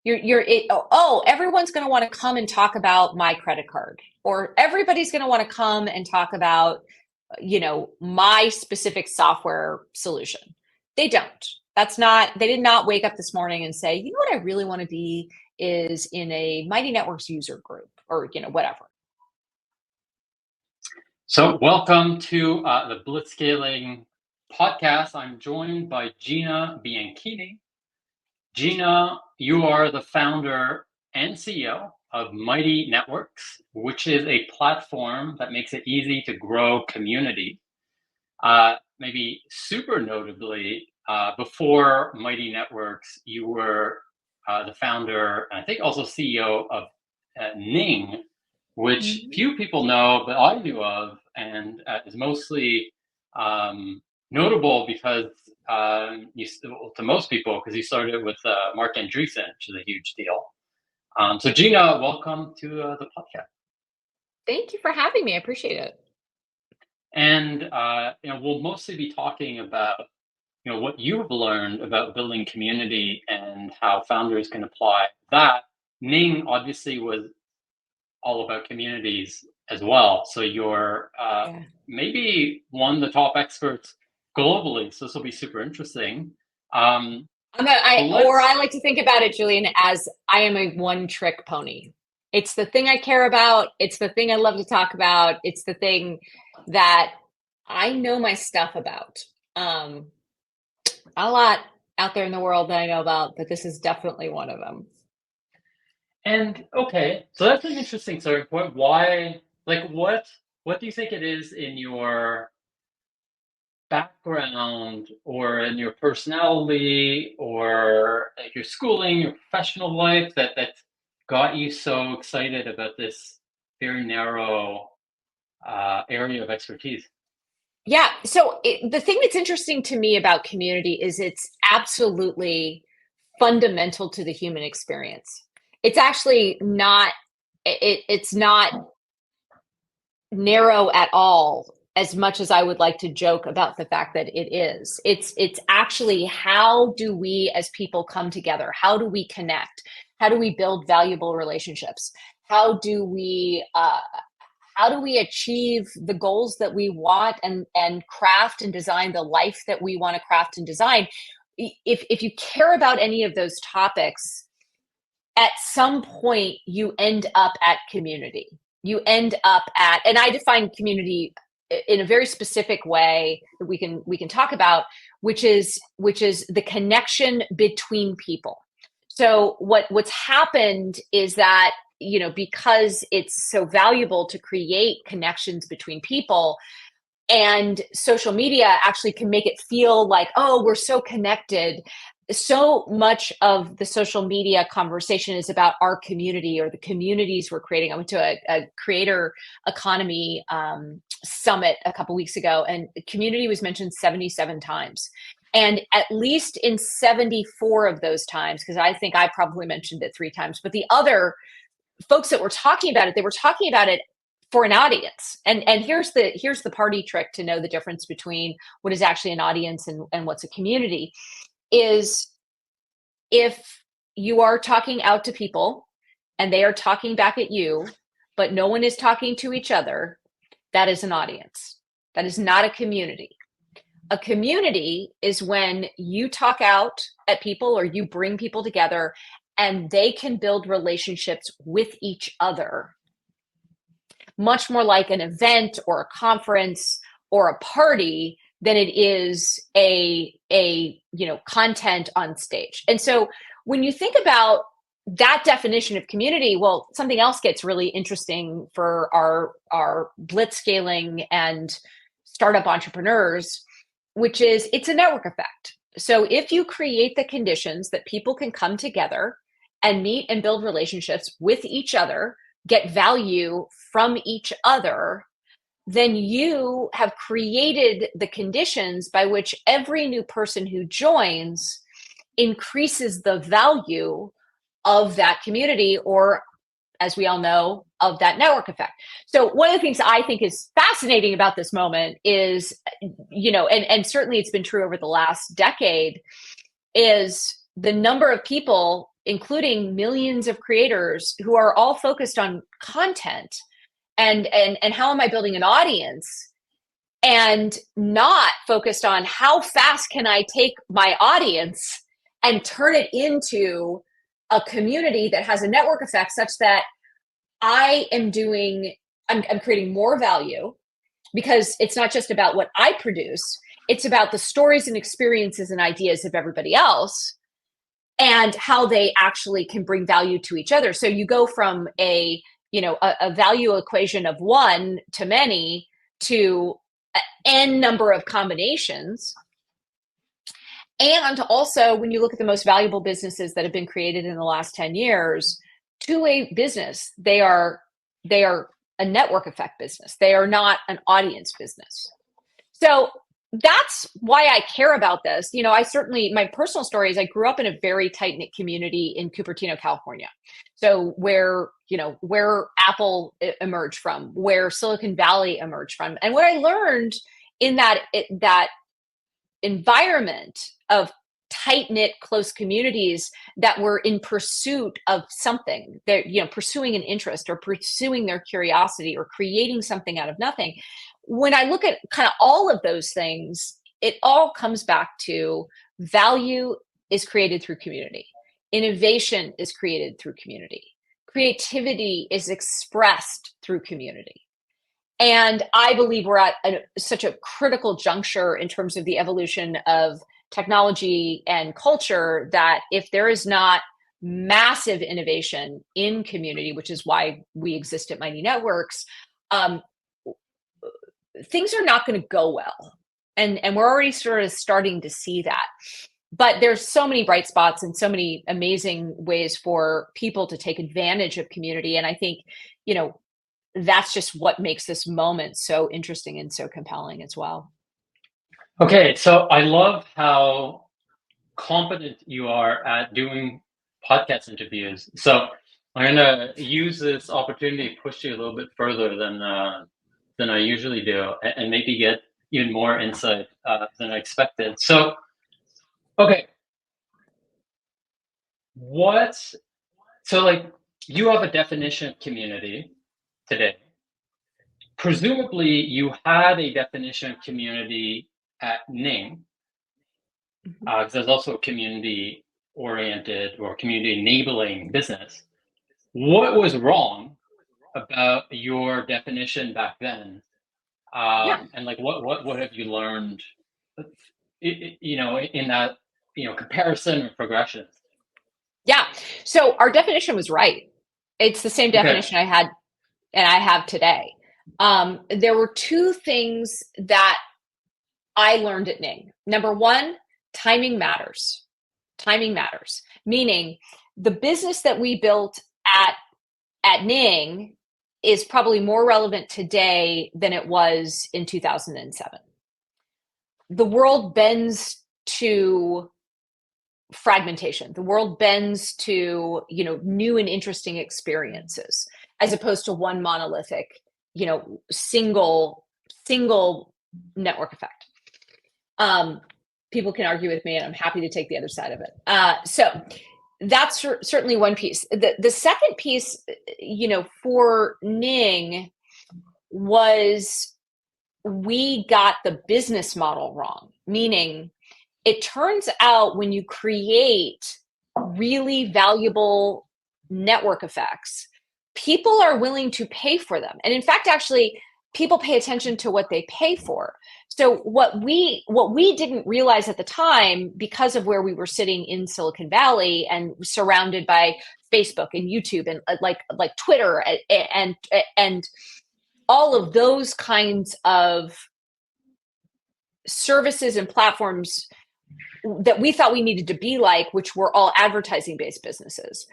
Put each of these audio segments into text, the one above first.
Everyone's going to want to come and talk about my credit card, or everybody's going to want to come and talk about, my specific software solution. They don't. They did not wake up this morning and say, what I really want to be is in a Mighty Networks user group or, whatever. So welcome to the Blitzscaling podcast. I'm joined by Gina Bianchini. Gina, you are the founder and CEO of Mighty Networks, which is a platform that makes it easy to grow community. Maybe super notably, before Mighty Networks, you were the founder, and I think also CEO of Ning, which few people know, but I knew of, and is mostly notable because to most people, because you started with Mark Andreessen, which is a huge deal. So Gina, welcome to the podcast. Thank you for having me. I appreciate it. And we'll mostly be talking about what you've learned about building community and how founders can apply that. Ning obviously was all about communities as well. So you're maybe one of the top experts globally. So this will be super interesting. I like to think about it, Julian, as I am a one-trick pony. It's the thing I care about. It's the thing I love to talk about. It's the thing that I know my stuff about. A lot out there in the world that I know about, but this is definitely one of them. And okay, so that's an interesting story. What do you think it is in your background or in your personality or like your schooling, your professional life that got you so excited about this very narrow area of expertise? Yeah. So the thing that's interesting to me about community is it's absolutely fundamental to the human experience. It's actually not, it's not narrow at all, as much as I would like to joke about the fact that it is. It's actually, how do we as people come together? How do we connect? How do we build valuable relationships? How do we achieve the goals that we want and craft and design the life that we want to craft and design? If you care about any of those topics, at some point you end up at community. You end up at, and I define community in a very specific way that we can talk about, which is the connection between people. So what's happened is that, because it's so valuable to create connections between people, and social media actually can make it feel like, oh, we're so connected. So much of the social media conversation is about our community or the communities we're creating. I went to a creator economy summit a couple weeks ago, and community was mentioned 77 times. And at least in 74 of those times, because I think I probably mentioned it 3 times, but the other folks that were talking about it, they were talking about it for an audience. And here's the party trick to know the difference between what is actually an audience and what's a community. Is if you are talking out to people and they are talking back at you, but no one is talking to each other, that is an audience. That is not a community. A community is when you talk out at people or you bring people together and they can build relationships with each other, much more like an event or a conference or a party than it is a content on stage. And so when you think about that definition of community, well, something else gets really interesting for our blitzscaling and startup entrepreneurs, which is it's a network effect. So if you create the conditions that people can come together and meet and build relationships with each other, get value from each other, then you have created the conditions by which every new person who joins increases the value of that community, or as we all know, of that network effect. So one of the things I think is fascinating about this moment is, and certainly it's been true over the last decade, is the number of people including millions of creators who are all focused on content and how am I building an audience, and not focused on how fast can I take my audience and turn it into a community that has a network effect such that I'm creating more value, because it's not just about what I produce, it's about the stories and experiences and ideas of everybody else and how they actually can bring value to each other. So you go from a value equation of one to many to n number of combinations. And also, when you look at the most valuable businesses that have been created in the last 10 years, to a business, they are a network effect business. They are not an audience business. So that's why I care about this. My personal story is I grew up in a very tight-knit community in Cupertino, California. So where Apple emerged from, where Silicon Valley emerged from. And what I learned in that environment of tight-knit, close communities that were in pursuit of something, they're pursuing an interest or pursuing their curiosity or creating something out of nothing. When I look at kind of all of those things, it all comes back to value is created through community. Innovation is created through community. Creativity is expressed through community. And I believe we're at such a critical juncture in terms of the evolution of technology and culture that if there is not massive innovation in community, which is why we exist at Mighty Networks, things are not going to go well. And we're already sort of starting to see that. But there's so many bright spots and so many amazing ways for people to take advantage of community. And I think, that's just what makes this moment so interesting and so compelling as well. Okay, so I love how competent you are at doing podcast interviews. So I'm going to use this opportunity to push you a little bit further than I usually do, and maybe get even more insight than I expected. So, okay, you have a definition of community today. Presumably, you had a definition of community at Ning, because there's also a community-oriented or community-enabling business. What was wrong about your definition back then? And what have you learned, in that, comparison or progression? Yeah. So our definition was right. It's the same definition I had and I have today. There were two things that I learned at Ning. Number one, timing matters. Timing matters. Meaning the business that we built at Ning is probably more relevant today than it was in 2007. The world bends to fragmentation. The world bends to, new and interesting experiences, as opposed to one monolithic, single network effect. People can argue with me, and I'm happy to take the other side of it. So that's certainly one piece. The second piece, for Ning was we got the business model wrong, meaning it turns out when you create really valuable network effects, people are willing to pay for them. And in fact, actually, people pay attention to what they pay for. So what we didn't realize at the time, because of where we were sitting in Silicon Valley and surrounded by Facebook and YouTube and like Twitter and all of those kinds of services and platforms that we thought we needed to be like, which were all advertising-based businesses.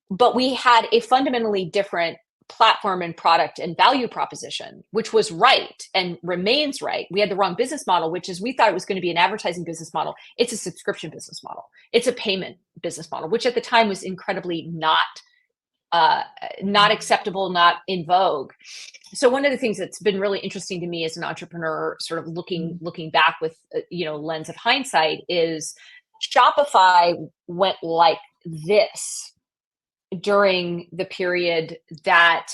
But we had a fundamentally different platform and product and value proposition, which was right and remains right. We had the wrong business model, which is we thought it was going to be an advertising business model. It's a subscription business model. It's a payment business model, which at the time was incredibly not acceptable, not in vogue. So one of the things that's been really interesting to me as an entrepreneur, sort of looking back with lens of hindsight, is Shopify went like this during the period that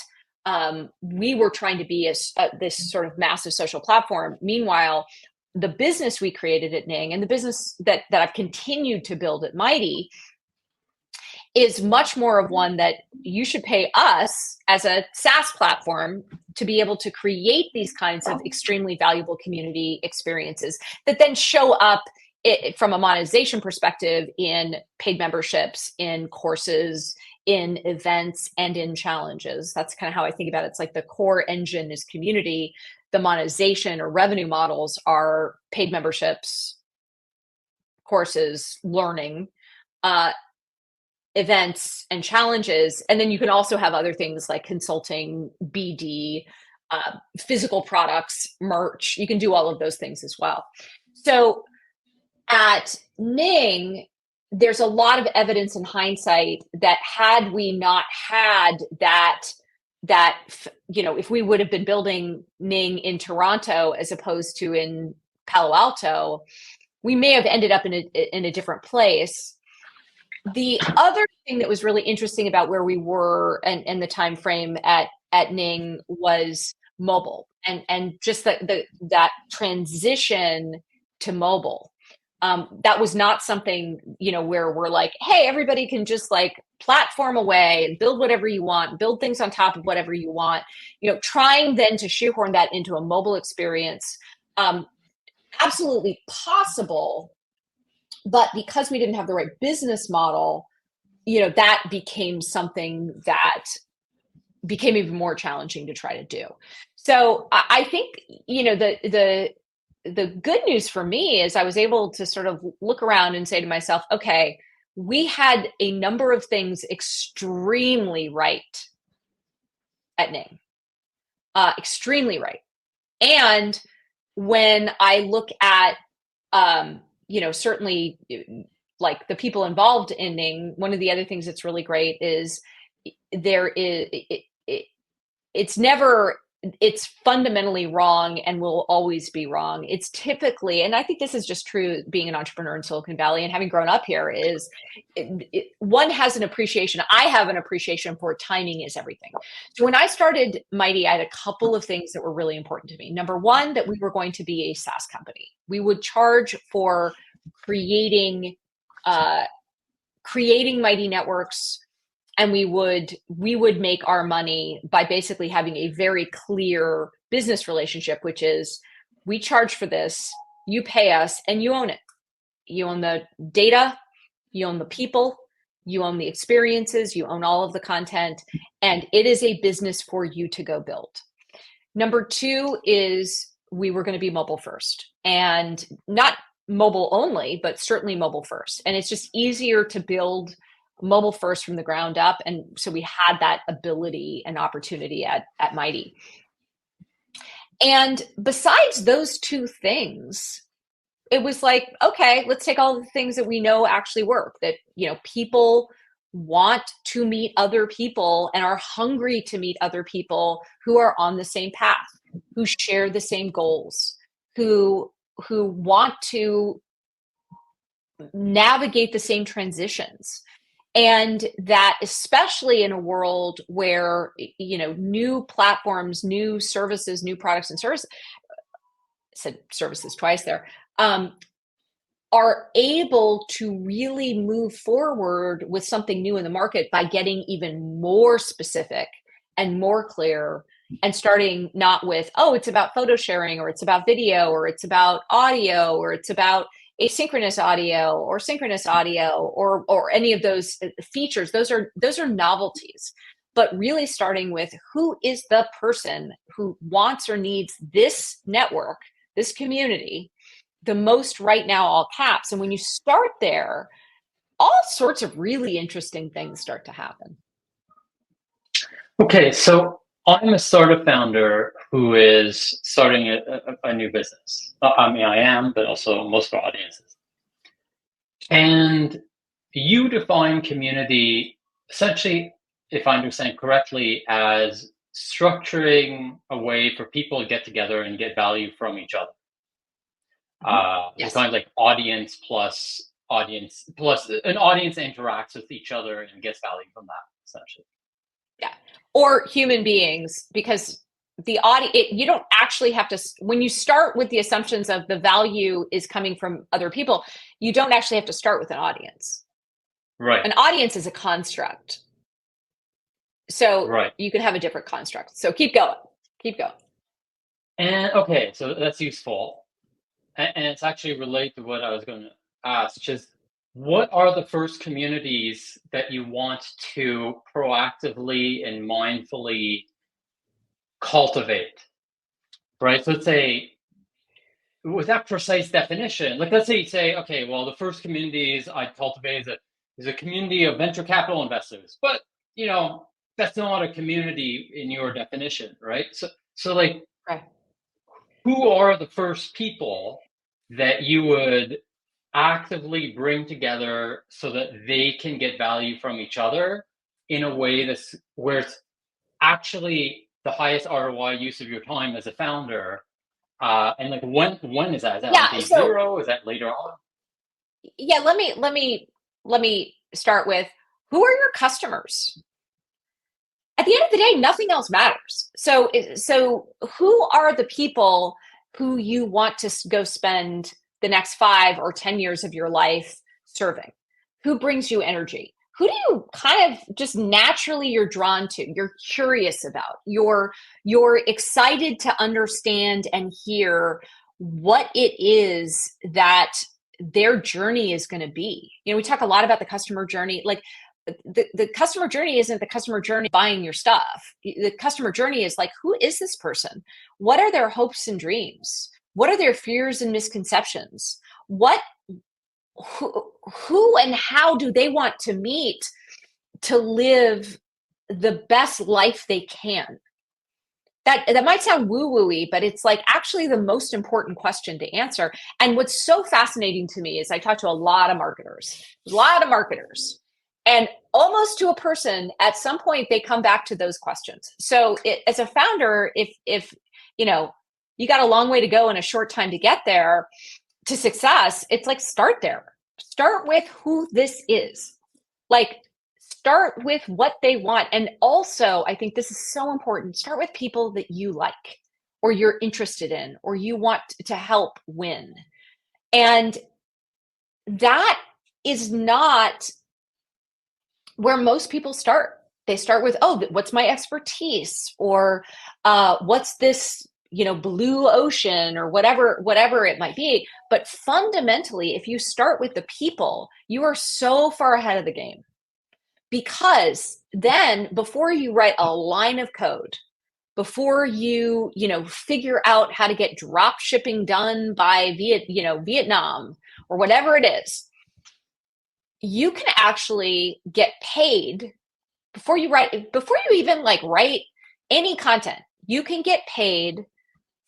we were trying to be this sort of massive social platform. Meanwhile, the business we created at Ning and the business that I've continued to build at Mighty is much more of one that you should pay us as a SaaS platform to be able to create these kinds of extremely valuable community experiences that then show up from a monetization perspective in paid memberships, in courses, in events, and in challenges. That's kind of how I think about it. It's like the core engine is community. The monetization or revenue models are paid memberships, courses, learning, events, and challenges. And then you can also have other things like consulting, BD, physical products, merch. You can do all of those things as well. So at Ning, there's a lot of evidence in hindsight that had we not had that, if we would have been building Ning in Toronto as opposed to in Palo Alto, we may have ended up in a different place. The other thing that was really interesting about where we were and the time frame at Ning was mobile and just that transition to mobile. That was not something, where we're like, hey, everybody can just like platform away and build whatever you want, build things on top of whatever you want, trying then to shoehorn that into a mobile experience. Absolutely possible. But because we didn't have the right business model, that became something that became even more challenging to try to do. So I think, the good news for me is I was able to sort of look around and say to myself, okay, we had a number of things extremely right at Ning, extremely right. And when I look at, certainly like the people involved in Ning, one of the other things that's really great is it's fundamentally wrong and will always be wrong. It's typically, and I think this is just true being an entrepreneur in Silicon Valley and having grown up here, is one has an appreciation. I have an appreciation for timing is everything. So when I started Mighty, I had a couple of things that were really important to me. Number one, that we were going to be a SaaS company. We would charge for creating Mighty networks, and we would make our money by basically having a very clear business relationship, which is we charge for this, you pay us, and you own it. You own the data, you own the people, you own the experiences, you own all of the content, and it is a business for you to go build. Number two is we were going to be mobile first, and not mobile only, but certainly mobile first. And it's just easier to build mobile first from the ground up. And so we had that ability and opportunity at Mighty. And besides those two things, it was like, okay, let's take all the things that we know actually work, that, people want to meet other people and are hungry to meet other people who are on the same path, who share the same goals, who want to navigate the same transitions. And that especially in a world where, new platforms, new services, new products and services, I said services twice there, are able to really move forward with something new in the market by getting even more specific and more clear, and starting not with, oh, it's about photo sharing, or it's about video, or it's about audio, or it's about asynchronous audio or synchronous audio, or any of those features. Those are novelties. But really starting with, who is the person who wants or needs this network, this community, the most right now, all caps. And when you start there, all sorts of really interesting things start to happen. Okay, so I'm a startup founder who is starting a new business. I mean, I am, but also most of our audiences. And you define community essentially, if I understand correctly, as structuring a way for people to get together and get value from each other. Yes. It's kind of like audience plus an audience interacts with each other and gets value from that. essentially. Yeah. Or human beings, because the audience, you don't actually have to, when you start with the assumptions of the value is coming from other people, you don't actually have to start with an audience. Right. An audience is a construct. So Right. you can have a different construct. So keep going. Keep going. And okay, so that's useful. And it's actually related to what I was going to ask, just what are the first communities that you want to proactively and mindfully cultivate, right? So let's say, with that precise definition, like let's say you say, okay, well, the first communities I cultivate is a community of venture capital investors, but you know that's not a community in your definition, right? So like, Right. who are the first people that you would actively bring together so that they can get value from each other in a way that's where it's actually the highest ROI use of your time as a founder? And like, when is that? Is that on Yeah. day So zero? Is that later on? yeah, let me start with, who are your customers? At the end of the day, nothing else matters. So who are the people who you want to go spend the next 5 or 10 years of your life serving? Who brings you energy? Who do you kind of just naturally you're drawn to? You're curious about. You're excited to understand and hear what it is that their journey is going to be. You know, we talk a lot about the customer journey. Like, the customer journey isn't the customer journey buying your stuff. The customer journey is like, who is this person? What are their hopes and dreams? What are their fears and misconceptions? Who and how do they want to meet to live the best life they can? That might sound woo-woo-y, but it's like actually the most important question to answer. And what's so fascinating to me is I talk to a lot of marketers, and almost to a person, at some point they come back to those questions. So as a founder, if you know you got a long way to go and a short time to get there to success, it's like, start there. Start with who this is. Like, start with what they want. And also, I think this is so important. Start with people that you like, or you're interested in, or you want to help win. And that is not where most people start. They start with, oh, what's my expertise? Or what's this, blue ocean, or whatever it might be. But fundamentally, if you start with the people, you are so far ahead of the game. Because then, before you write a line of code, before you figure out how to get drop shipping done by Vietnam or whatever it is, you can actually get paid before you even write any content. You can get paid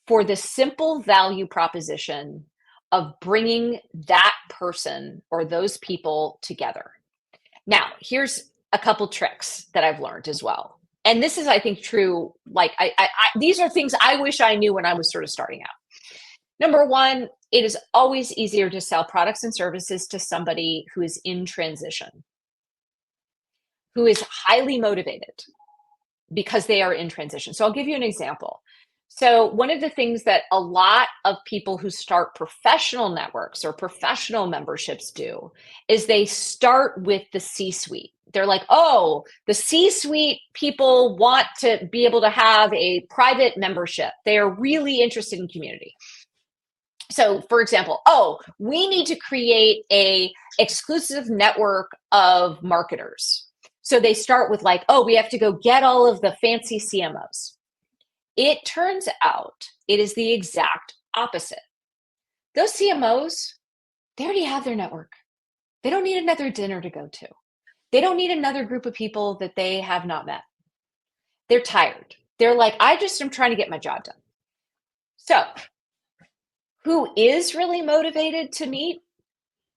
for the simple value proposition of bringing that person or those people together. Now, here's a couple tricks that I've learned as well. And this is, I think, true. Like, these are things I wish I knew when I was sort of starting out. Number one, it is always easier to sell products and services to somebody who is in transition, who is highly motivated because they are in transition. So I'll give you an example. So one of the things that a lot of people who start professional networks or professional memberships do is they start with the C-suite. They're like, oh, the C-suite people want to be able to have a private membership. They are really interested in community. So, for example, oh, we need to create a exclusive network of marketers. So they start with like, oh, we have to go get all of the fancy CMOs. It turns out it is the exact opposite. Those CMOs, they already have their network. They don't need another dinner to go to. They don't need another group of people that they have not met. They're tired. They're like, I just am trying to get my job done. So, who is really motivated to meet?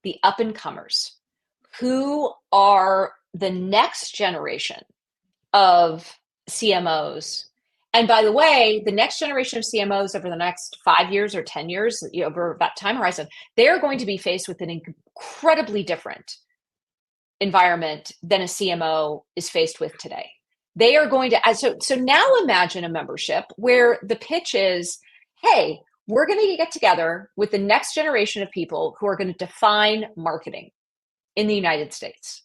The up and comers, who are the next generation of CMOs. And by the way, the next generation of CMOs over the next 5 years or 10 years, over that time horizon, they're going to be faced with an incredibly different environment than a CMO is faced with today. They are going to, so now imagine a membership where the pitch is, hey, we're going to get together with the next generation of people who are going to define marketing in the United States.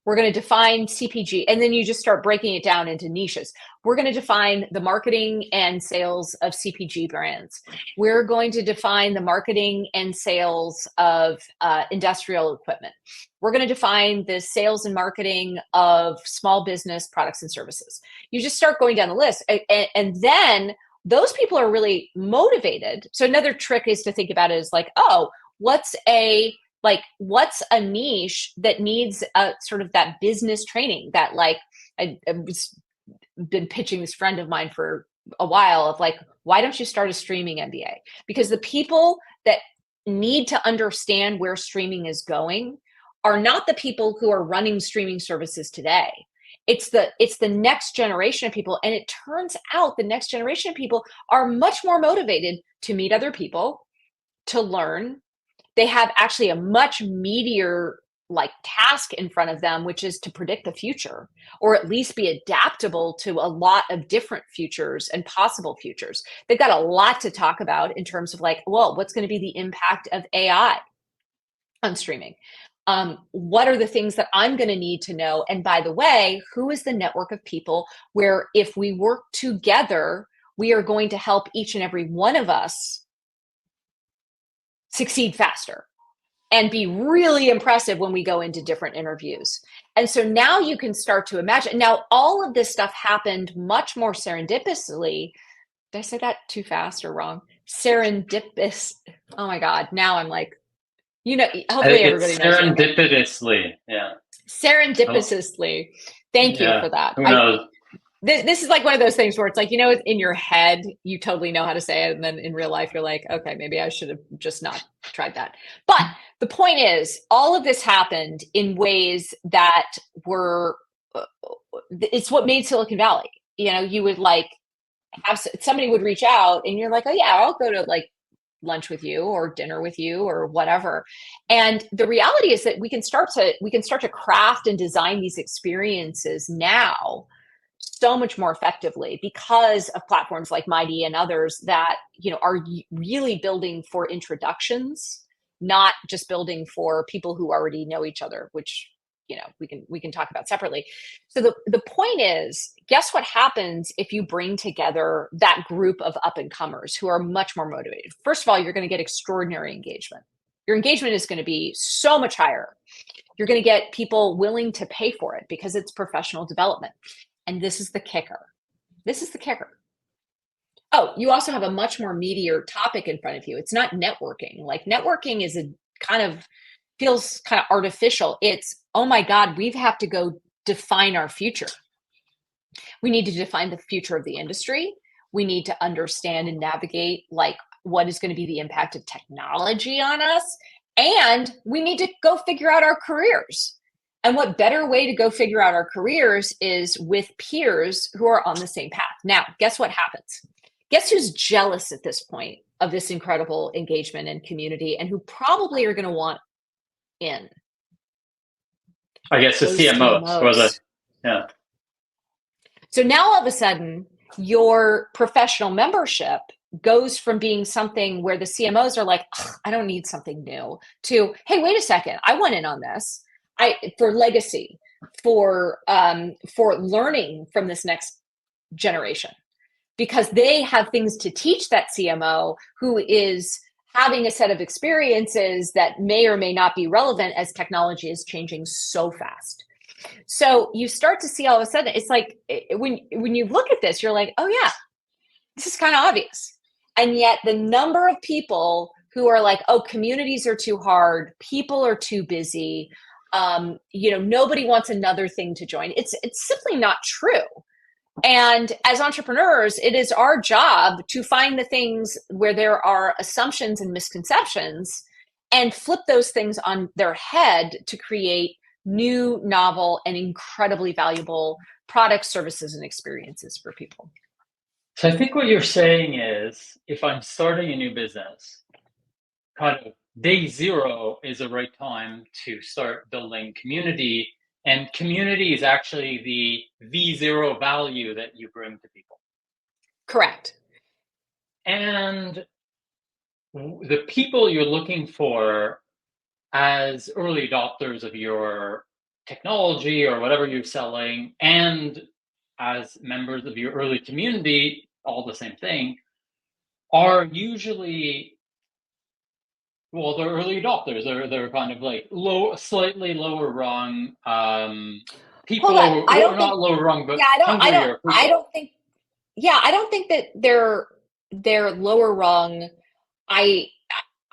We're going to define CPG, and then you just start breaking it down into niches. We're going to define the marketing and sales of CPG brands. We're going to define the marketing and sales of industrial equipment. We're going to define the sales and marketing of small business products and services. You just start going down the list, and then those people are really motivated. So another trick is to think about it as like, oh, what's a niche that needs a sort of that business training that like I've been pitching this friend of mine for a while of like, why don't you start a streaming MBA? Because the people that need to understand where streaming is going are not the people who are running streaming services today. It's the next generation of people. And it turns out the next generation of people are much more motivated to meet other people, to learn. They have actually a much meatier like task in front of them, which is to predict the future, or at least be adaptable to a lot of different futures and possible futures. They've got a lot to talk about in terms of like, well, what's going to be the impact of AI on streaming? What are the things that I'm going to need to know? And by the way, who is the network of people where if we work together, we are going to help each and every one of us succeed faster and be really impressive when we go into different interviews. And so now you can start to imagine. Now, all of this stuff happened much more serendipitously. Did I say that too fast or wrong? Serendipitous. Oh my God. Now I'm like, hopefully everybody knows. Serendipitously. Yeah. Serendipitously. Thank you for that. Who knows? This is like one of those things where it's like, in your head, you totally know how to say it. And then in real life, you're like, okay, maybe I should have just not tried that. But the point is, all of this happened in ways that were, it's what made Silicon Valley. You would like have somebody would reach out and you're like, oh yeah, I'll go to like lunch with you or dinner with you or whatever. And the reality is that we can start to craft and design these experiences now so much more effectively because of platforms like Mighty and others that, are really building for introductions, not just building for people who already know each other, which, we can talk about separately. So the point is, guess what happens if you bring together that group of up and comers who are much more motivated? First of all, you're going to get extraordinary engagement. Your engagement is going to be so much higher. You're going to get people willing to pay for it because it's professional development. And this is the kicker. Oh, you also have a much more meatier topic in front of you. It's not networking. Like networking is feels kind of artificial. It's, oh my God, we have to go define our future. We need to define the future of the industry. We need to understand and navigate like what is going to be the impact of technology on us. And we need to go figure out our careers. And what better way to go figure out our careers is with peers who are on the same path. Now, guess what happens? Guess who's jealous at this point of this incredible engagement and community and who probably are going to want in? I guess the CMOs. Yeah. So now all of a sudden, your professional membership goes from being something where the CMOs are like, I don't need something new, to, hey, wait a second, I want in on this. For legacy, for learning from this next generation, because they have things to teach that CMO who is having a set of experiences that may or may not be relevant as technology is changing so fast. So you start to see all of a sudden, it's like when you look at this, you're like, oh yeah, this is kind of obvious. And yet the number of people who are like, oh, communities are too hard, people are too busy, nobody wants another thing to join. It's simply not true. And as entrepreneurs, it is our job to find the things where there are assumptions and misconceptions and flip those things on their head to create new, novel, and incredibly valuable products, services, and experiences for people. So I think what you're saying is, if I'm starting a new business, kind of day zero is the right time to start building community. And community is actually the V0 value that you bring to people. Correct. And the people you're looking for as early adopters of your technology or whatever you're selling, and as members of your early community, all the same thing, are usually, well, they're early adopters. They're kind of like slightly lower rung people, Hold on. I or don't not think, lower rung, but yeah, hungrier I people. don't think, yeah, I don't think that they're lower rung. I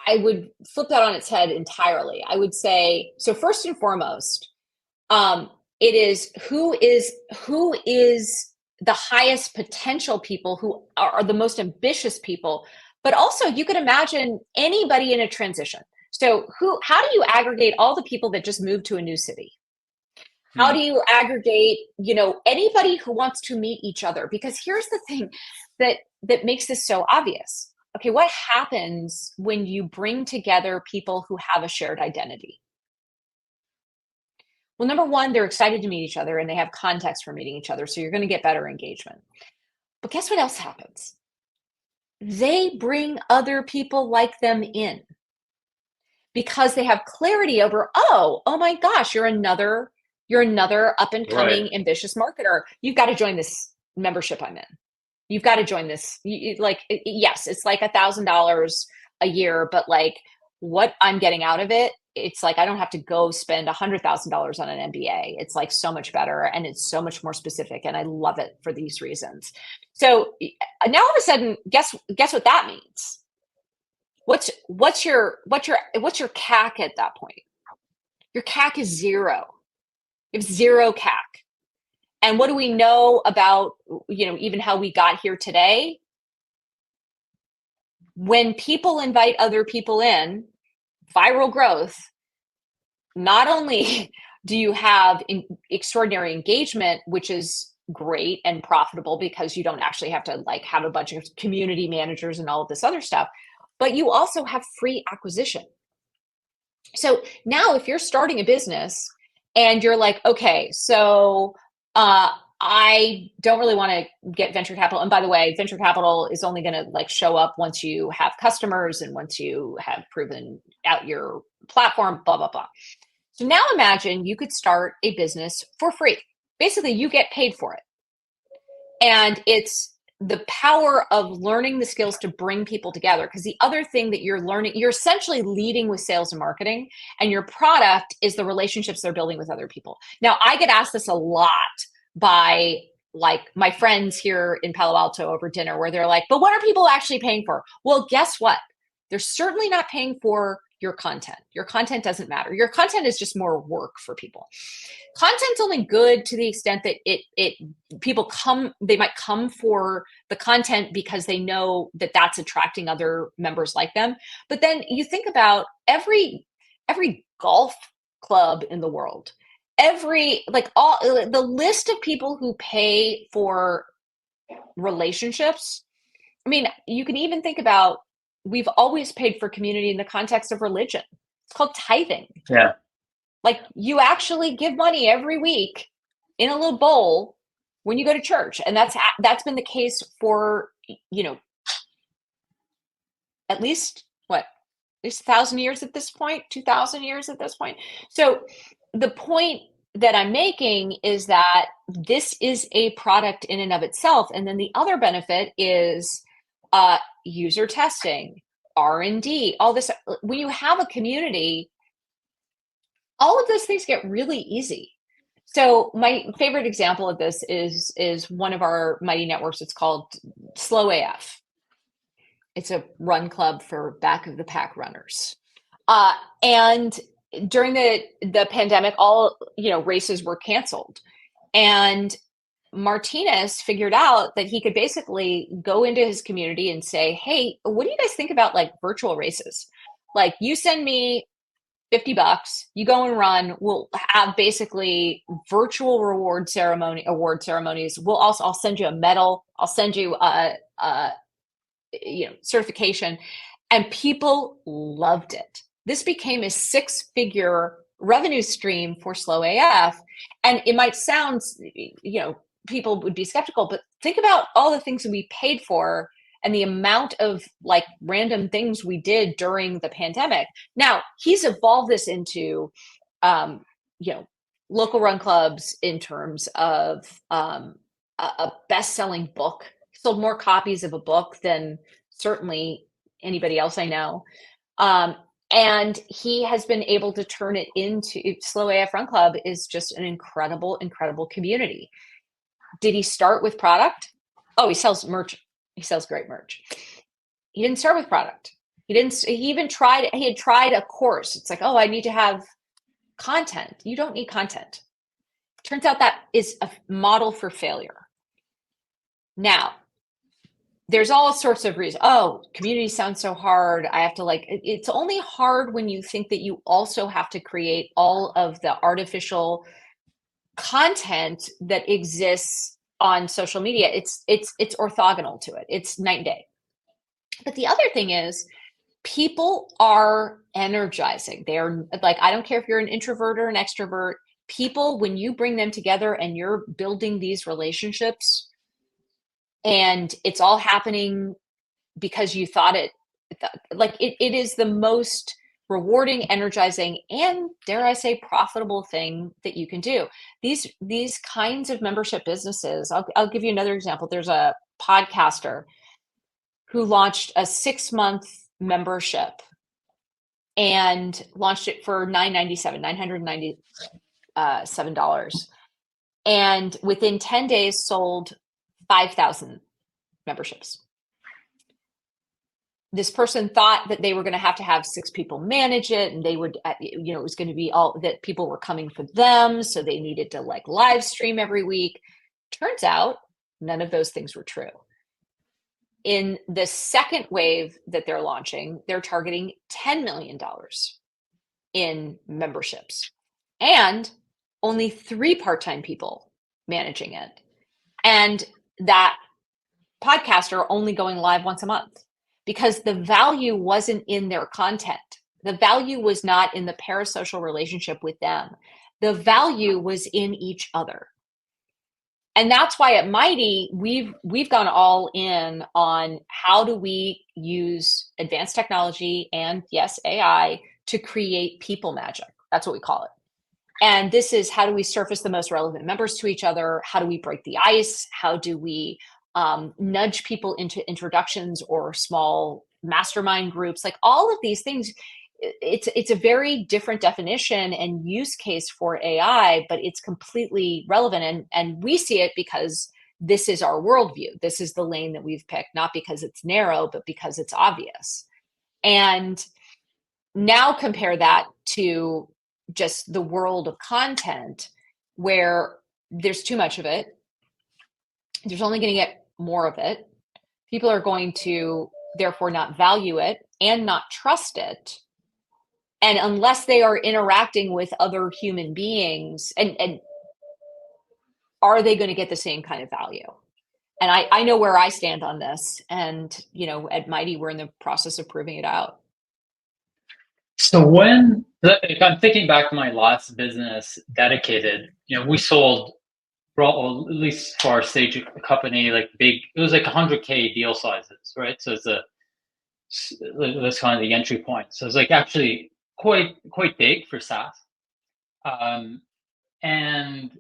I would flip that on its head entirely. I would say, so first and foremost, it is who is the highest potential people, who are the most ambitious people, but also you could imagine anybody in a transition. So how do you aggregate all the people that just moved to a new city? How do you aggregate, anybody who wants to meet each other? Because here's the thing that makes this so obvious. Okay, what happens when you bring together people who have a shared identity? Well, number one, they're excited to meet each other and they have context for meeting each other. So you're going to get better engagement. But guess what else happens? They bring other people like them in because they have clarity over, oh my gosh, you're another up and coming ambitious marketer. You've got to join this membership I'm in. You've got to join this. Yes, it's like $1,000 a year, but like what I'm getting out of it, it's like I don't have to go spend $100,000 on an MBA. It's like so much better and it's so much more specific, and I love it for these reasons. So now all of a sudden, guess what that means? What's your CAC at that point? Your CAC is zero. You have zero CAC. And what do we know about, even how we got here today? When people invite other people in, viral growth, not only do you have extraordinary engagement, which is great and profitable because you don't actually have to like have a bunch of community managers and all of this other stuff, but you also have free acquisition. So now if you're starting a business and you're like, okay, so I don't really want to get venture capital. And by the way, venture capital is only going to like show up once you have customers and once you have proven out your platform, blah, blah, blah. So now imagine you could start a business for free. Basically, you get paid for it. And it's the power of learning the skills to bring people together. Because the other thing that you're learning, you're essentially leading with sales and marketing, and your product is the relationships they're building with other people. Now, I get asked this a lot by like my friends here in Palo Alto over dinner, where they're like, but what are people actually paying for? Well, guess what? They're certainly not paying for your content. Your content doesn't matter. Your content is just more work for people. Content's only good to the extent that people they might come for the content because they know that that's attracting other members like them. But then you think about every golf club in the world, the list of people who pay for relationships. I mean, you can even think about, we've always paid for community in the context of religion. It's called tithing. Yeah. Like you actually give money every week in a little bowl when you go to church. And that's been the case for, at least 1,000 years at this point, 2,000 years at this point. So the point that I'm making is that this is a product in and of itself. And then the other benefit is user testing, R&D, all this. When you have a community, all of those things get really easy. So my favorite example of this is one of our mighty networks. It's called Slow AF. It's a run club for back of the pack runners. And during the pandemic, all races were canceled, and Martinez figured out that he could basically go into his community and say, hey, what do you guys think about like virtual races? Like you send me $50, you go and run. We'll have basically virtual award ceremonies. I'll send you a medal. I'll send you a certification. And people loved it. this became a 6-figure revenue stream for Slow AF. And it might sound, people would be skeptical, but think about all the things that we paid for and the amount of like random things we did during the pandemic. Now he's evolved this into, local run clubs in terms of a best-selling book. He sold more copies of a book than certainly anybody else I know. And he has been able to turn it into Slow AF Run Club is just an incredible, incredible community. Did he start with product? Oh, he sells merch. He sells great merch. He didn't start with product. He had tried a course. It's like, oh, I need to have content. You don't need content. Turns out that is a model for failure. Now, there's all sorts of reasons. Oh, community sounds so hard. I have to it's only hard when you think that you also have to create all of the artificial content that exists on social media. It's orthogonal to it. It's night and day. But the other thing is people are energizing. They're like, I don't care if you're an introvert or an extrovert. People, when you bring them together and you're building these relationships, and it's all happening because you thought it is the most rewarding, energizing, and dare I say profitable thing that you can do. These kinds of membership businesses, I'll give you another example. There's a podcaster who launched a 6-month membership and launched it for $997. And within 10 days sold 5,000 memberships. This person thought that they were going to have 6 people manage it, and they would, it was going to be all that people were coming for them. So they needed to live stream every week. Turns out none of those things were true. In the second wave that they're launching, they're targeting $10 million in memberships and only 3 part-time people managing it. And that podcaster only going live once a month, because the value wasn't in their content. The value was not in the parasocial relationship with them. The value was in each other. And that's why at Mighty, we've gone all in on how do we use advanced technology and, yes, AI to create people magic. That's what we call it. And this is, how do we surface the most relevant members to each other? How do we break the ice? How do we nudge people into introductions or small mastermind groups? All of these things, it's a very different definition and use case for AI, but it's completely relevant. And we see it because this is our worldview. This is the lane that we've picked, not because it's narrow, but because it's obvious. And now compare that to just the world of content where there's too much of it. There's only going to get more of it. People are going to therefore not value it and not trust it. And unless they are interacting with other human beings, and are they going to get the same kind of value? And I know where I stand on this. And, at Mighty, we're in the process of proving it out. So if I'm thinking back to my last business, Dedicated, we sold, well, at least for our stage company, it was 100K deal sizes, right? So that's kind of the entry point. So it's actually quite big for SaaS. And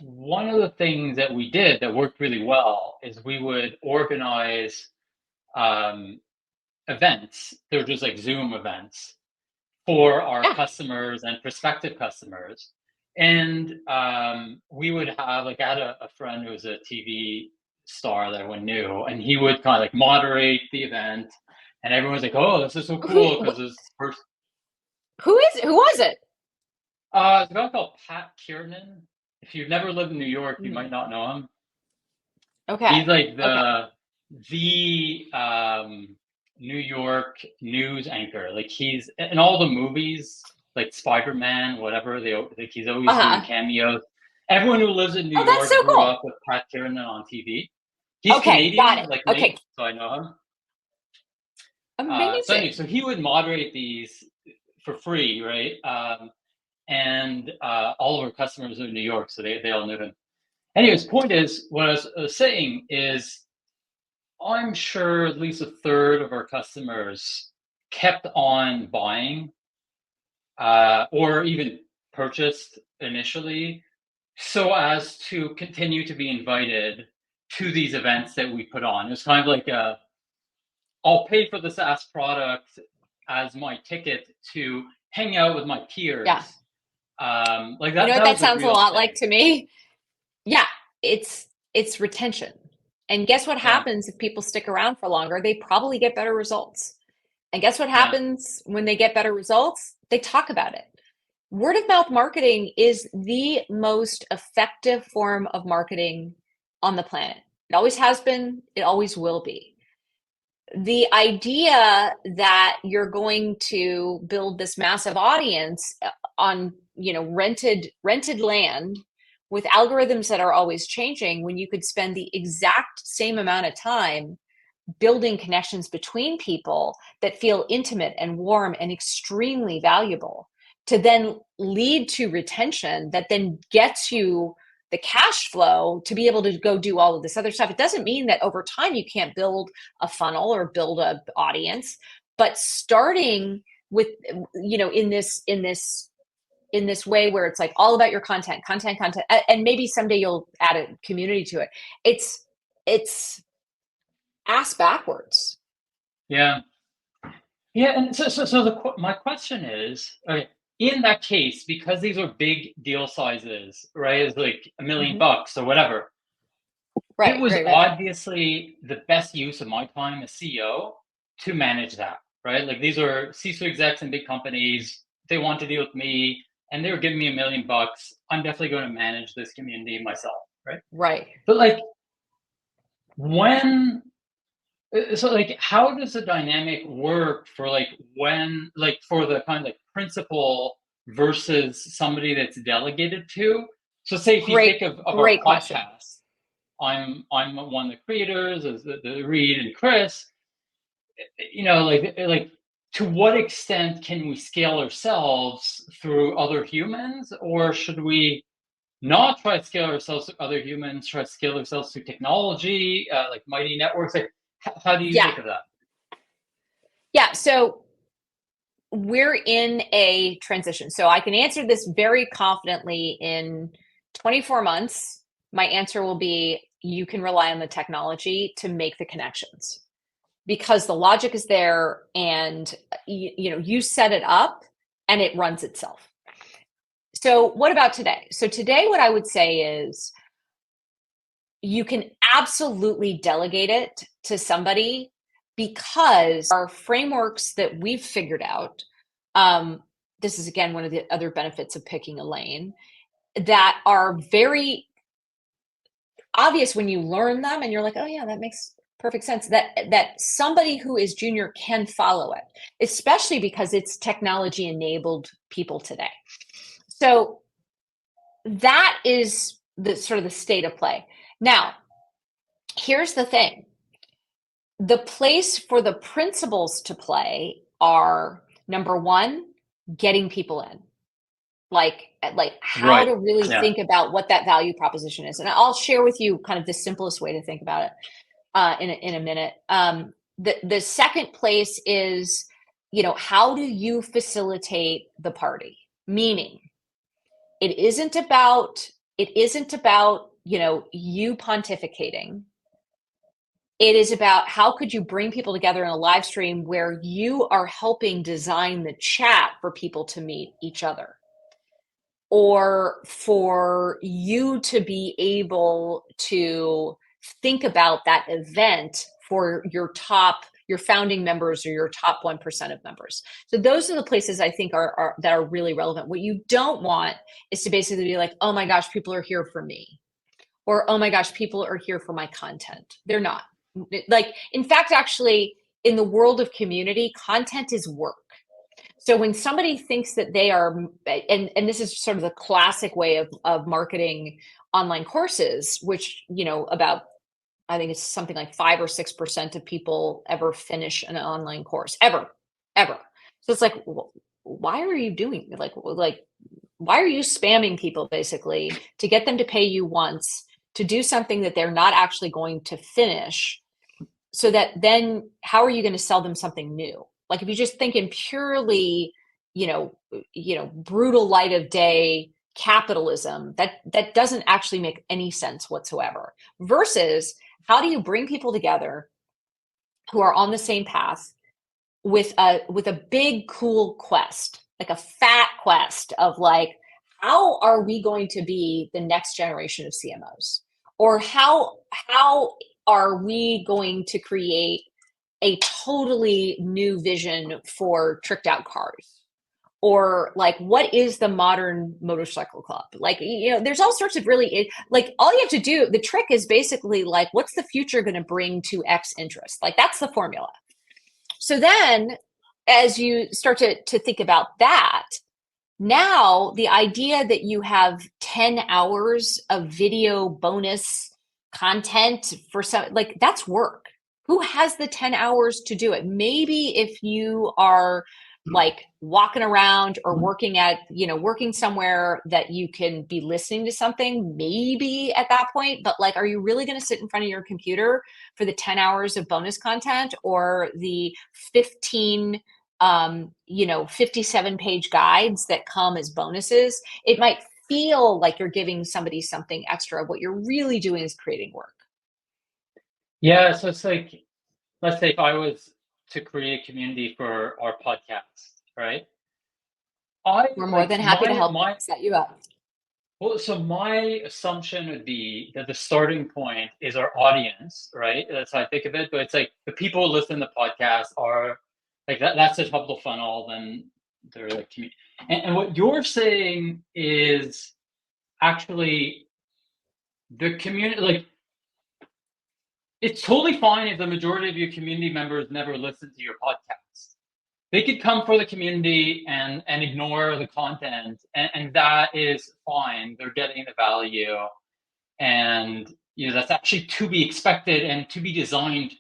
one of the things that we did that worked really well is we would organize events. They were just Zoom events for our customers and prospective customers. And we would have, I had a friend who was a TV star that everyone knew, and he would kind of moderate the event, and everyone was like, oh, this is so cool because this person. Who was it? It's a guy called Pat Kiernan. If you've never lived in New York, you might not know him. Okay. He's the New York news anchor. He's in all the movies, Spider-Man, whatever. He's always doing cameos. Everyone who lives in New York grew up with Pat Kiernan on TV. He's Canadian, got it. me, so I know him. Amazing. So he would moderate these for free, right? And all of our customers are in New York, so they all knew him. Anyways, point is, what I was saying is, I'm sure at least a third of our customers kept on buying or even purchased initially so as to continue to be invited to these events that we put on. It's kind of like I'll pay for the SaaS product as my ticket to hang out with my peers. Yeah. Like You know what that that was a sounds a real lot thing. like to me? Yeah, it's retention. And guess what Yeah, happens if people stick around for longer? They probably get better results. And guess what yeah, happens when they get better results? They talk about it. Word of mouth marketing is the most effective form of marketing on the planet. It always has been, it always will be. The idea that you're going to build this massive audience on, rented land with algorithms that are always changing, when you could spend the exact same amount of time building connections between people that feel intimate and warm and extremely valuable, to then lead to retention that then gets you the cash flow to be able to go do all of this other stuff. It doesn't mean that over time you can't build a funnel or build an audience, but starting with, in this way where it's like all about your content, and maybe someday you'll add a community to it. It's ass backwards. yeah, yeah. And my question is, okay, in that case, because these are big deal sizes, right? It's like $1 million Mhm. or whatever. It Right, was right, right. obviously the best use of my time as CEO to manage that, right? Like these are C-suite execs in big companies. They want to deal with me, and they were giving me $1 million. I'm definitely going to manage this community myself, right? Right. But like when, so like, how does the dynamic work for like when, like for the kind of like principal versus somebody that's delegated to? So say if you Great, think of our great question. podcast, I'm one of the creators, as the Reid and Chris. Like to what extent can we scale ourselves through other humans, or should we not try to scale ourselves through other humans? Try to scale ourselves through technology, like mighty networks. Like, how do you Yeah. think of that? Yeah. So we're in a transition. So I can answer this very confidently. In 24 months, my answer will be you can rely on the technology to make the connections, because the logic is there, and you set it up and it runs itself. So what about today? So today, what I would say is you can absolutely delegate it to somebody, because our frameworks that we've figured out, this is again one of the other benefits of picking a lane, that are very obvious when you learn them and you're like, oh yeah, that makes perfect sense, that somebody who is junior can follow it, especially because it's technology enabled people today. So that is the sort of the state of play. Now, here's the thing. The place for the principles to play are, number one, getting people in. Like how Right. to really Yeah. think about what that value proposition is. And I'll share with you kind of the simplest way to think about it in a minute. The second place is, how do you facilitate the party? Meaning, it isn't about you pontificating. It is about how could you bring people together in a live stream where you are helping design the chat for people to meet each other, or for you to be able to think about that event for your founding members or your top 1% of members. So those are the places I think are that are really relevant. What you don't want is to basically be like, oh my gosh, people are here for me, or oh my gosh, people are here for my content. They're not. Like, in fact, actually, in the world of community, content is work. So when somebody thinks that they are, and this is sort of the classic way of marketing online courses, which, about I think it's something like 5 or 6% of people ever finish an online course, ever. So it's like, why are you doing, like, why are you spamming people basically to get them to pay you once to do something that they're not actually going to finish? So that then how are you going to sell them something new? Like if you just think in purely, brutal light of day capitalism, that doesn't actually make any sense whatsoever. Versus how do you bring people together who are on the same path with a big cool quest, like a fat quest of like, how are we going to be the next generation of CMOs? Or how are we going to create a totally new vision for tricked out cars? Or like, what is the modern motorcycle club? Like, there's all sorts of really, like, all you have to do, the trick is basically like, what's the future going to bring to X interest? Like, that's the formula. So then as you start to think about that, now the idea that you have 10 hours of video bonus content for some, like, that's work. Who has the 10 hours to do it? Maybe if you are like walking around or working somewhere that you can be listening to something, maybe at that point, but like, are you really going to sit in front of your computer for the 10 hours of bonus content or the 15 57-page guides that come as bonuses? It might feel like you're giving somebody something extra. What you're really doing is creating work. Yeah, so it's like, let's say if I was to create a community for our podcast, right? We're more than happy to help my set you up. well, so my assumption would be that the starting point is our audience, right? That's how I think of it. But it's like the people who listen to the podcast are like that's the top of the funnel, then they're like community. And what you're saying is actually the community, like it's totally fine if the majority of your community members never listen to your podcast. They could come for the community and ignore the content, and that is fine. They're getting the value, and that's actually to be expected and to be designed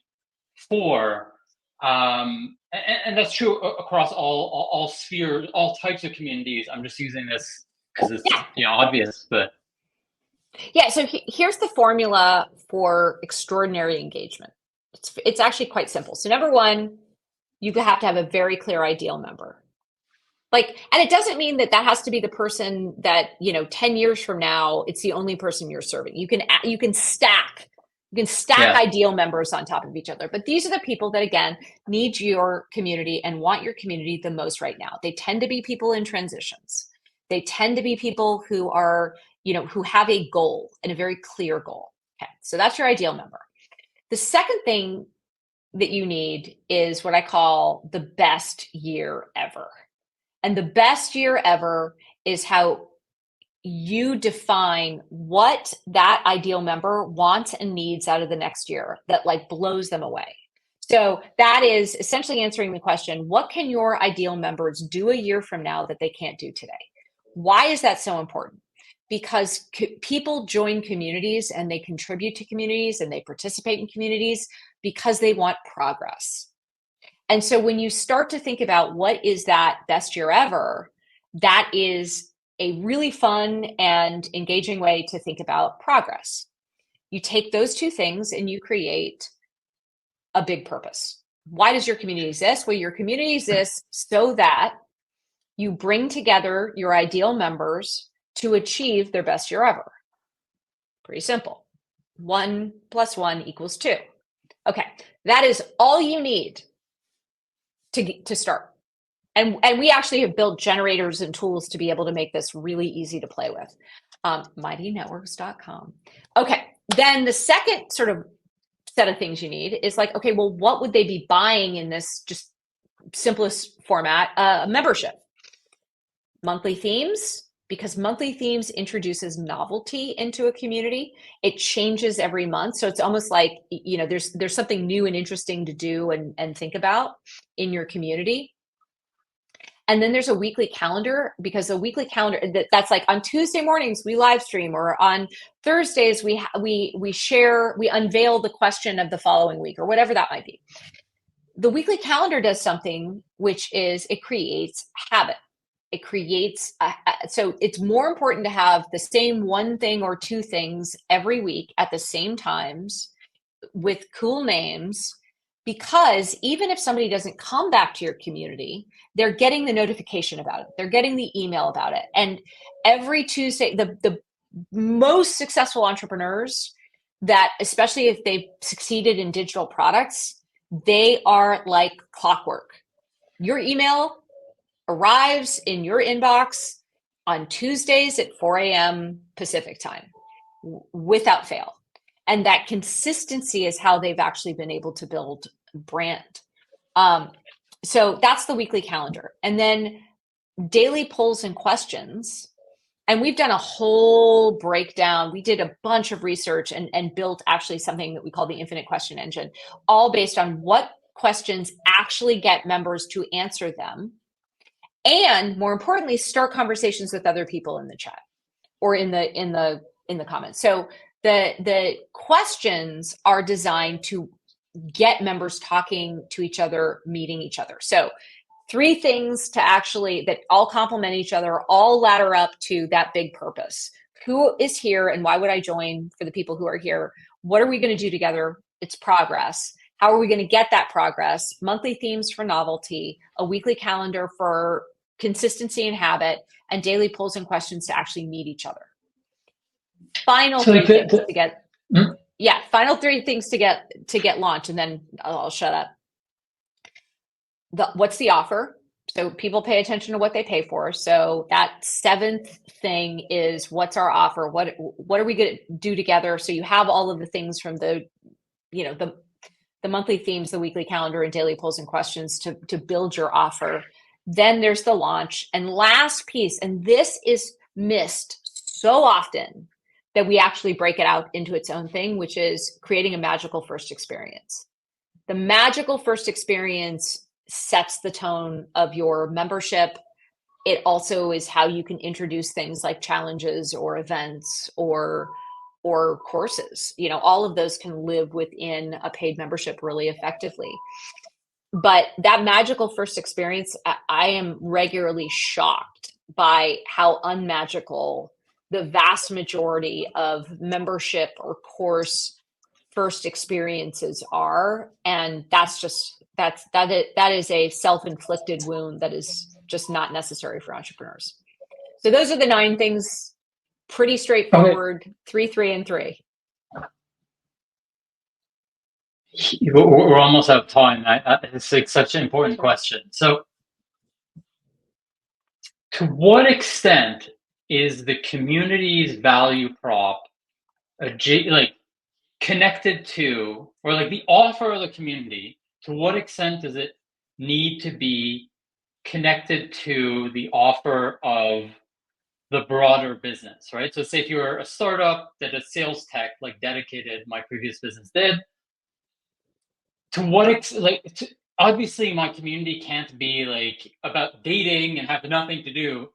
for. And that's true across all spheres, all types of communities. I'm just using this because it's obvious, but yeah. So here's the formula for extraordinary engagement. It's actually quite simple. So number one, you have to have a very clear ideal member. Like, and it doesn't mean that has to be the person that 10 years from now it's the only person you're serving. You can stack ideal members on top of each other, but these are the people that again need your community and want your community the most right now. They tend to be people in transitions. They tend to be people who are who have a goal and a very clear goal. Okay, so that's your ideal member. The second thing that you need is what I call the best year ever. And the best year ever is how you define what that ideal member wants and needs out of the next year that like blows them away. So that is essentially answering the question, what can your ideal members do a year from now that they can't do today? Why is that so important? Because people join communities and they contribute to communities and they participate in communities because they want progress. And so when you start to think about what is that best year ever, that is a really fun and engaging way to think about progress. You take those two things and you create a big purpose. Why does your community exist? Well, your community exists so that you bring together your ideal members to achieve their best year ever. Pretty simple. 1 + 1 = 2. Okay, that is all you need to start. And we actually have built generators and tools to be able to make this really easy to play with. MightyNetworks.com. Okay, then the second sort of set of things you need is like, okay, well, what would they be buying in this just simplest format? Membership. Monthly themes, because monthly themes introduces novelty into a community. It changes every month. So it's almost like, there's something new and interesting to do and think about in your community. And then there's a weekly calendar, because a weekly calendar, that's like on Tuesday mornings we live stream, or on Thursdays we share, we unveil the question of the following week, or whatever that might be. The weekly calendar does something, which is it creates habit. It creates so it's more important to have the same one thing or two things every week at the same times with cool names, because even if somebody doesn't come back to your community, they're getting the notification about it, they're getting the email about it. And every Tuesday, the most successful entrepreneurs, that especially if they've succeeded in digital products, they are like clockwork. Your email arrives in your inbox on Tuesdays at 4 a.m. Pacific time, without fail. And that consistency is how they've actually been able to build brand. So that's the weekly calendar. And then daily polls and questions. And we've done a whole breakdown. We did a bunch of research and built actually something that we call the infinite question engine, all based on what questions actually get members to answer them. And more importantly, start conversations with other people in the chat or in the comments. So the questions are designed to get members talking to each other, meeting each other. So 3 things to actually that all complement each other, all ladder up to that big purpose. Who is here and why would I join? For the people who are here, what are we going to do together? It's progress. How are we going to get that progress? Monthly themes for novelty, a weekly calendar for consistency and habit, and daily polls and questions to actually meet each other. Final 3 things to get. Yeah, final 3 things to get launched, and then I'll shut up. What's the offer? So people pay attention to what they pay for. So that 7th thing is, what's our offer? What are we going to do together? So you have all of the things from the monthly themes, the weekly calendar, and daily polls and questions to build your offer. Then there's the launch. And last piece, and this is missed so often that we actually break it out into its own thing, which is creating a magical first experience. The magical first experience sets the tone of your membership. It also is how you can introduce things like challenges or events or courses. All of those can live within a paid membership really effectively. But that magical first experience, I am regularly shocked by how unmagical the vast majority of membership or course first experiences are. And that is a self-inflicted wound that is just not necessary for entrepreneurs. So those are the 9 things, pretty straightforward. Okay. 3, 3, and 3. We're almost out of time. It's like such an important question. So to what extent is the community's value prop connected to, or like the offer of the community, to what extent does it need to be connected to the offer of the broader business, right? So say if you're a startup that does sales tech, like Dedicated, my previous business did, to what obviously my community can't be like about dating and have nothing to do,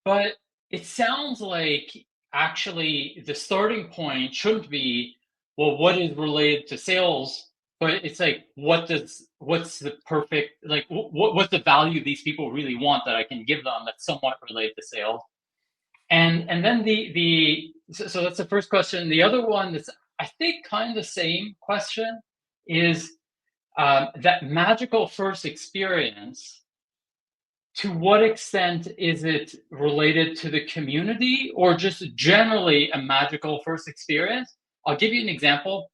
but it sounds like actually the starting point shouldn't be, well, what is related to sales, but it's like, what's the perfect, like, what's the value these people really want that I can give them that's somewhat related to sales? And then so that's the first question. The other one that's, I think, kind of the same question is that magical first experience. To what extent is it related to the community or just generally a magical first experience? I'll give you an example.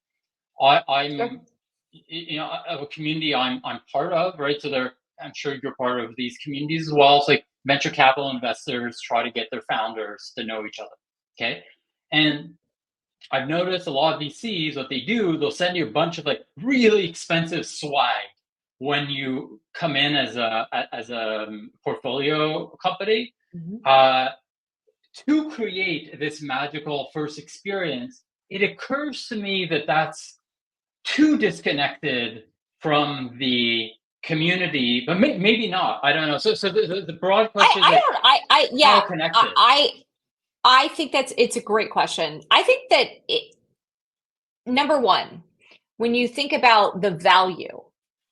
I'm of a community I'm part of, right? So I'm sure you're part of these communities as well. It's like venture capital investors try to get their founders to know each other. Okay. And I've noticed a lot of VCs, what they do, they'll send you a bunch of like really expensive swag when you come in as a portfolio company. Mm-hmm. To create this magical first experience, it occurs to me that that's too disconnected from the community, but maybe not. I don't know. So the broad question is I like, don't, how yeah, connected? I think it's a great question. I think that number one, when you think about the value,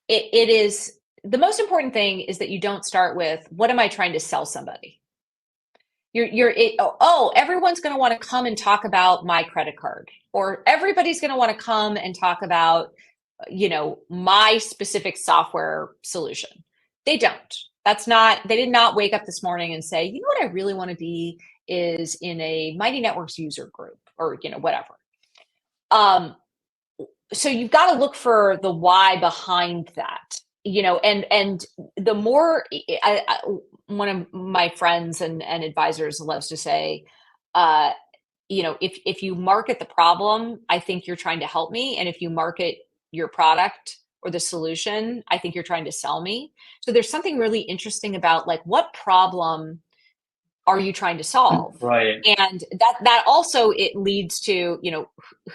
it is the most important thing is that you don't start with, what am I trying to sell somebody? Everyone's going to want to come and talk about my credit card, or everybody's going to want to come and talk about, my specific software solution. They don't. They did not wake up this morning and say, what I really want to be is in a Mighty Networks user group, or, whatever. So you've got to look for the why behind that, and the more one of my friends and advisors loves to say, if you market the problem, I think you're trying to help me. And if you market your product or the solution, I think you're trying to sell me. So there's something really interesting about, like, what problem are you trying to solve? Right. And that also, it leads to,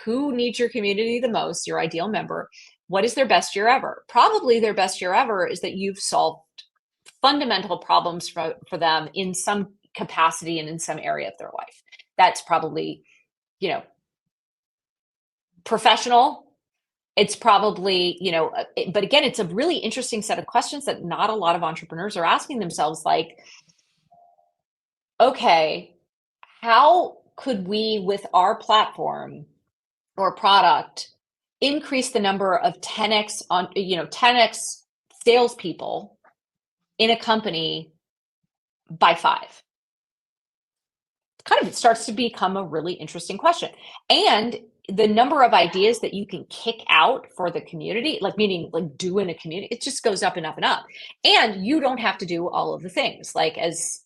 who needs your community the most, your ideal member. What is their best year ever? Probably their best year ever is that you've solved fundamental problems for them in some capacity and in some area of their life. That's probably, professional. It's probably, but again, it's a really interesting set of questions that not a lot of entrepreneurs are asking themselves. Like, okay, how could we, with our platform or product, increase the number of 10x salespeople in a company by 5? It starts to become a really interesting question. And the number of ideas that you can kick out for the community, like, meaning like do in a community, it just goes up and up and up. And you don't have to do all of the things. Like, as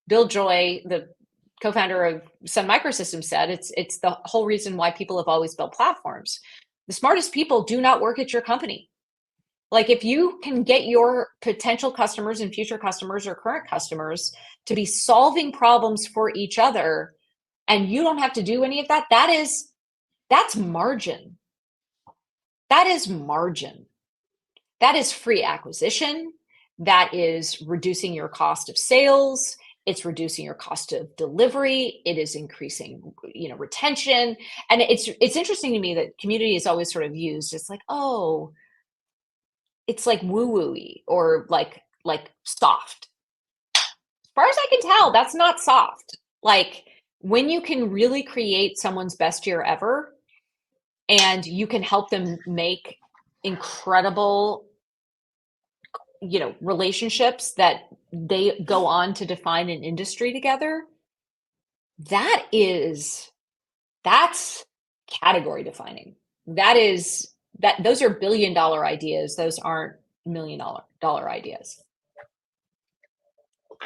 Bill Joy, the co-founder of Sun Microsystems, said, it's the whole reason why people have always built platforms. The smartest people do not work at your company. Like, if you can get your potential customers and future customers or current customers to be solving problems for each other, and you don't have to do any of that, that's margin. That is margin. That is free acquisition. That is reducing your cost of sales. It's reducing your cost of delivery. It is increasing, retention. And it's interesting to me that community is always sort of used. It's like, oh, it's like woo-woo-y, or like soft. As far as I can tell, that's not soft. Like, when you can really create someone's best year ever, and you can help them make incredible, relationships that they go on to define an industry together, that's category defining. Those are billion-dollar ideas. Those aren't million-dollar ideas.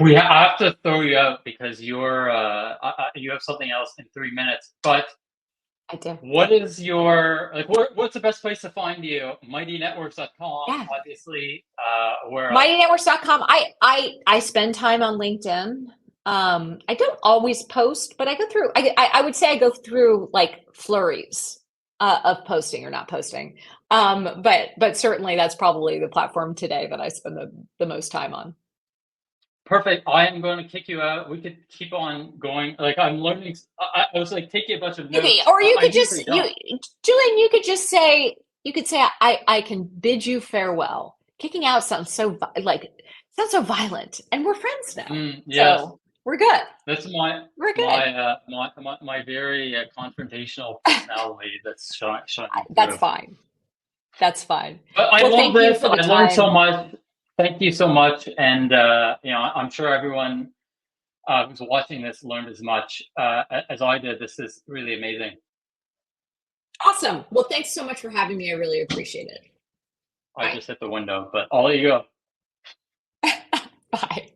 I have to throw you out because you have something else in 3 minutes. But I do. what is your, like, what's the best place to find you? MightyNetworks.com, Yeah. obviously. Where MightyNetworks.com. I spend time on LinkedIn. I don't always post, but I go through. I would say I go through like flurries of posting or not posting. But certainly that's probably the platform today that I spend the most time on. Perfect. I am going to kick you out. We could keep on going. Like, I'm learning. I was like taking a bunch of notes. Julian, you could say, I can bid you farewell. Kicking out sounds so violent, and we're friends now. Yes. So we're good. That's We're good. my very confrontational personality that's shining through. That's fine. That's fine. But I Well, love thank you this. for the I learned so time. much. Thank you so much. And I'm sure everyone who's watching this learned as much as I did. This is really amazing. Awesome. Well, thanks so much for having me. I really appreciate it. I just hit the window, but I'll let you go. Bye.